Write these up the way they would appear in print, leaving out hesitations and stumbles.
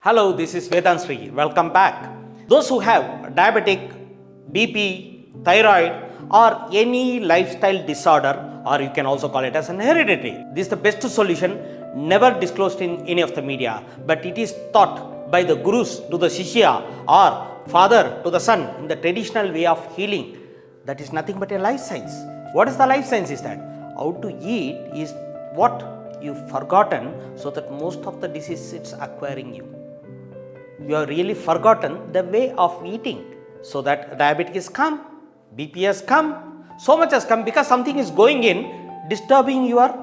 Hello, this is Vedhan Sri. Welcome back. Those who have diabetic, BP, thyroid, or any lifestyle disorder, or you can also call it as an hereditary. This is the best solution, never disclosed in any of the media, but it is taught by the gurus to the shishya or father to the son in the traditional way of healing. That is nothing but a life science. What is the life science is that? How to eat is what you've forgotten, so that most of the disease it's acquiring you. You have really forgotten the way of eating, so that diabetes has come, BP has come, so much has come because something is going in, disturbing your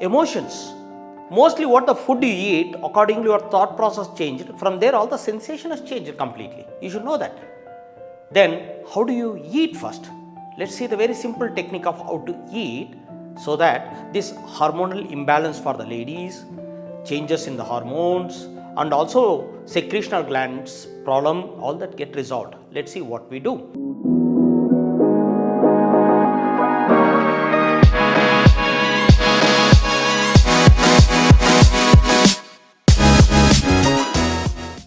emotions. Mostly what the food you eat, accordingly your thought process changed, from there all the sensation has changed completely. You should know that. Then how do you eat first? Let's see the very simple technique of how to eat, so that this hormonal imbalance for the ladies, changes in the hormones, and also secretional glands problem, all that get resolved. Let's see what we do.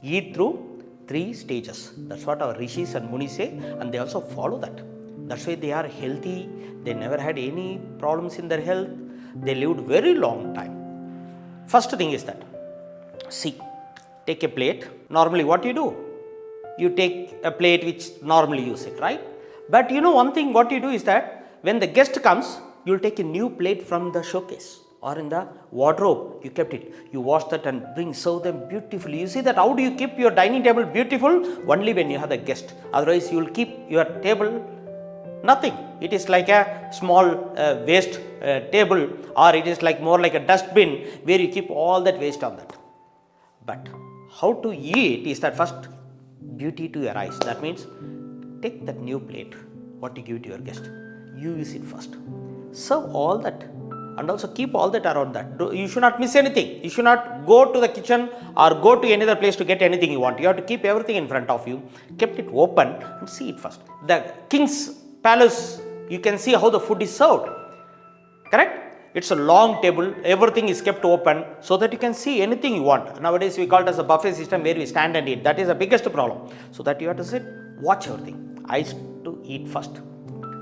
Eat through 3 stages. That's what our rishis and munis say, and they also follow that. That's why they are healthy. They never had any problems in their health. They lived very long time. First thing is that, see, take a plate. Normally what you do? You take a plate which normally you sit, right? But you know one thing what you do is that when the guest comes, you will take a new plate from the showcase or in the wardrobe. You kept it. You wash that and serve them beautifully. You see that how do you keep your dining table beautiful? Only when you have the guest. Otherwise you will keep your table nothing. It is like a small waste table, or it is like more like a dustbin where you keep all that waste on that. But how to eat is that first, beauty to your eyes. That means take that new plate, what you give to your guest, you use it first. Serve all that and also keep all that around that. You should not miss anything. You should not go to the kitchen or go to any other place to get anything you want. You have to keep everything in front of you, kept it open and see it first. The king's palace, you can see how the food is served. Correct? It's a long table, everything is kept open so that you can see anything you want. Nowadays we call it as a buffet system where we stand and eat. That is the biggest problem. So that you have to sit, watch everything. Eyes to eat first.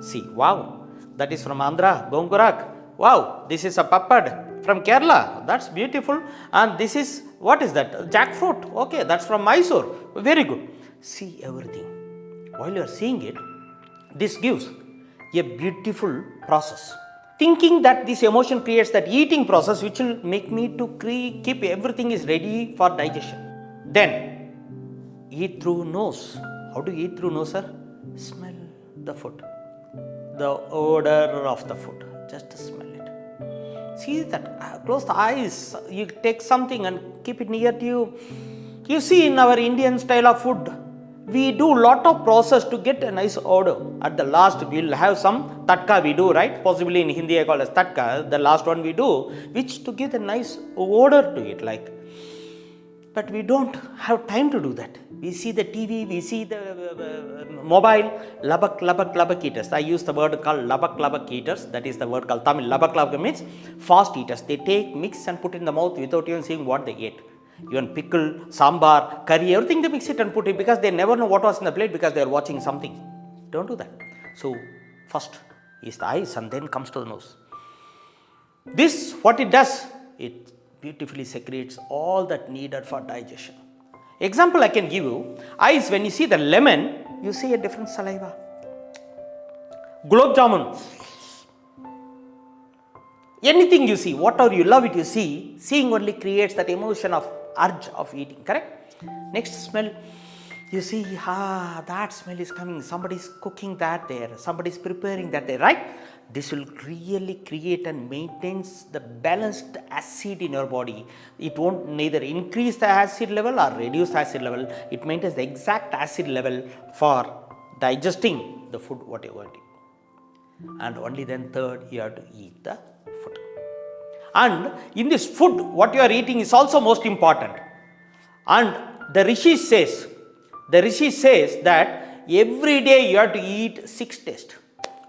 See, wow, that is from Andhra, Gongurak. Wow, this is a papad from Kerala. That's beautiful. And this is, what is that? Jackfruit. Okay, that's from Mysore. Very good. See everything. While you are seeing it, this gives a beautiful process. Thinking that this emotion creates that eating process which will make me to keep everything is ready for digestion. Then eat through nose. How do you eat through nose, sir? Smell the food, the odor of the food, just smell it. See that, close the eyes, you take something and keep it near to you. You see, in our Indian style of food, we do lot of process to get a nice odor. At the last we will have some tatka we do, right? Possibly in Hindi I call as tatka, the last one we do, which to give a nice odor to it, like. But we don't have time to do that. We see the TV, we see the mobile, labak eaters. I use the word called labak eaters. That is the word called Tamil. Labak means fast eaters. They take, mix and put in the mouth without even seeing what they ate. Even pickle, sambar, curry, everything they mix it and put it because they never know what was in the plate because they are watching something. Don't do that. So first is the eyes and then comes to the nose. This, what it does, it beautifully secretes all that needed for digestion. Example I can give you, eyes, when you see the lemon, you see a different saliva. Gulab jamun. Anything you see, whatever you love it, you see, seeing only creates that emotion of urge of eating, correct? Next smell, you see, that smell is coming, somebody is cooking that there, somebody is preparing that there, right? This will really create and maintains the balanced acid in your body. It won't neither increase the acid level or reduce the acid level. It maintains the exact acid level for digesting the food what you are eating. And only then third, you have to eat the food. And in this food, what you are eating is also most important. And the Rishi says that every day you have to eat 6 tastes.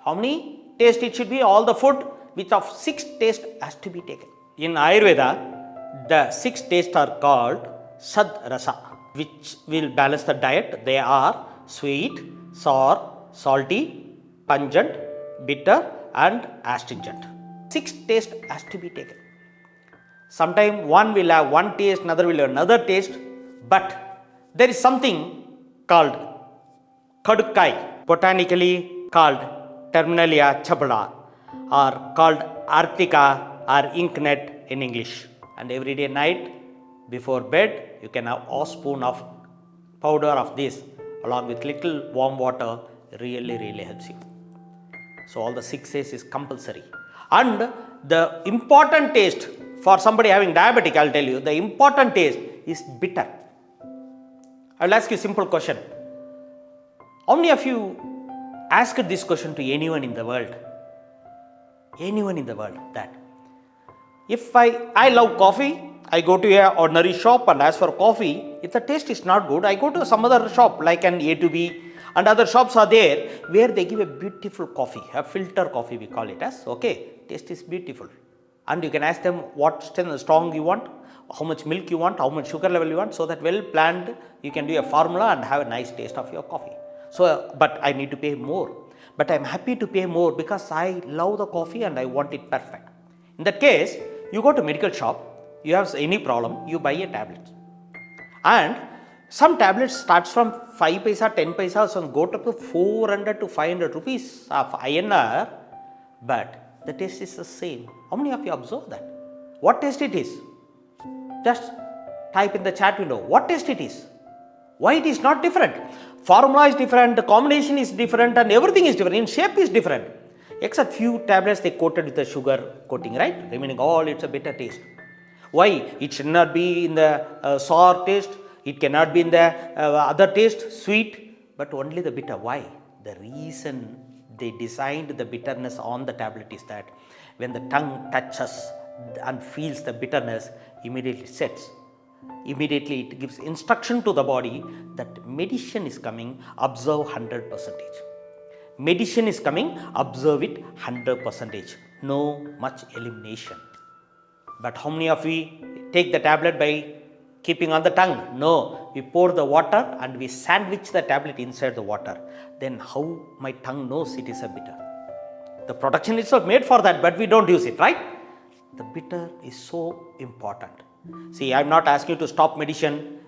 How many tastes it should be? All the food which of 6 tastes has to be taken. In Ayurveda, the 6 tastes are called sad rasa, which will balance the diet. They are sweet, sour, salty, pungent, bitter and astringent. 6 taste has to be taken. Sometimes one will have one taste, another will have another taste, but there is something called Kadukai, botanically called Terminalia chabala, or called Artica or inknet in English. And every day night before bed, you can have a spoon of powder of this along with little warm water. Really helps you. So all the 6 days is compulsory. And the important taste for somebody having diabetic, I will tell you, the important taste is bitter. I will ask you a simple question. How many of you asked this question to anyone in the world? Anyone in the world, that if I love coffee, I go to a ordinary shop and ask for coffee. If the taste is not good, I go to some other shop like an A to B, and other shops are there where they give a beautiful coffee, a filter coffee we call it as. Okay, taste is beautiful. And you can ask them what strong you want, how much milk you want, how much sugar level you want, so that well planned you can do a formula and have a nice taste of your coffee. So, but I need to pay more. But I am happy to pay more because I love the coffee and I want it perfect. In that case, you go to medical shop, you have any problem, you buy a tablet. And some tablets starts from 5 paisa, 10 paisa, and go up to 400 to 500 rupees of INR, but the taste is the same. How many of you observe that? What taste it is? Just type in the chat window, what taste it is? Why it is not different? Formula is different, the combination is different, and everything is different, in shape is different. Except few tablets they coated with the sugar coating, right? Remaining all it's a bitter taste. Why? It should not be in the sour taste, it cannot be in the other taste, sweet, but only the bitter. Why? The reason they designed the bitterness on the tablet is that when the tongue touches and feels the bitterness, immediately sets. Immediately it gives instruction to the body that medicine is coming, observe 100%. Medicine is coming, observe it 100%. No much elimination. But how many of we take the tablet by keeping on the tongue? No, we pour the water and we sandwich the tablet inside the water. Then how my tongue knows it is a bitter? The production itself made for that, but we don't use it, right? The bitter is so important. See, I am not asking you to stop medicine,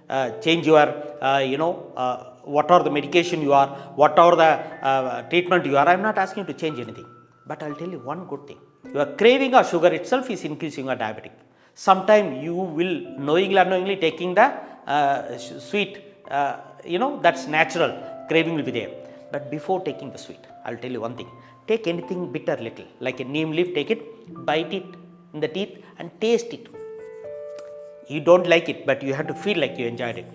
change your, what are the medication you are, what are the treatment you are. I am not asking you to change anything. But I will tell you one good thing. Your craving of sugar itself is increasing your diabetic. Sometime you will knowingly or unknowingly taking the sweet, that's natural, craving will be there. But before taking the sweet, I will tell you one thing. Take anything bitter little, like a neem leaf, take it, bite it in the teeth and taste it. You don't like it, but you have to feel like you enjoyed it.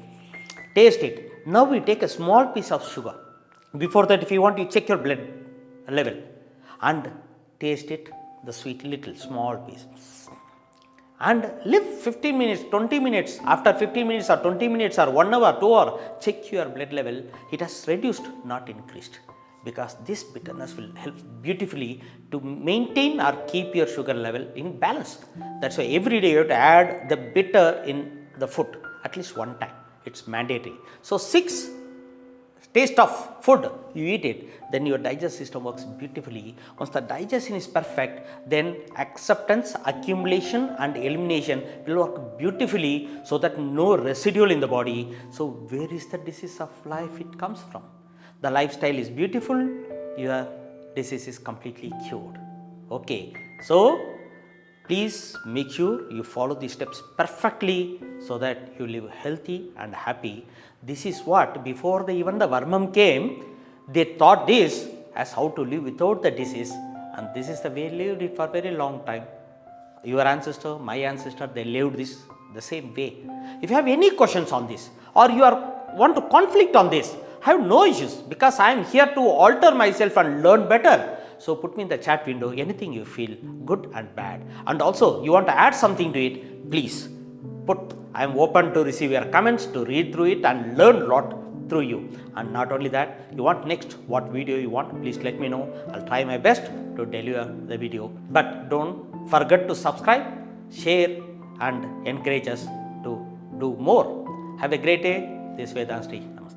Taste it. Now we take a small piece of sugar. Before that, if you want, you check your blood level and taste it, the sweet little small piece. And live 15 minutes, 20 minutes. After 15 minutes or 20 minutes or 1 hour, 2 hours, check your blood level. It has reduced, not increased. Because this bitterness will help beautifully to maintain or keep your sugar level in balance. That's why every day you have to add the bitter in the food at least one time. It's mandatory. So 6 taste of food, you eat it, then your digestive system works beautifully. Once the digestion is perfect, then acceptance, accumulation and elimination will work beautifully so that no residual in the body. So where is the disease of life it comes from? The lifestyle is beautiful, your disease is completely cured. Okay, so please make sure you follow these steps perfectly so that you live healthy and happy. This is what before even the Varmam came, they thought this as how to live without the disease, and this is the way they lived it for a very long time. Your ancestor, my ancestor, they lived this the same way. If you have any questions on this or you want to conflict on this, I have no issues because I am here to alter myself and learn better. So put me in the chat window anything you feel good and bad, and also you want to add something to it, please put. I am open to receive your comments, to read through it and learn a lot through you. And not only that, you want next what video you want, please let me know. I'll try my best to deliver the video. But don't forget to subscribe, share and encourage us to do more. Have a great day. This is Vedhan Sri. Namaste.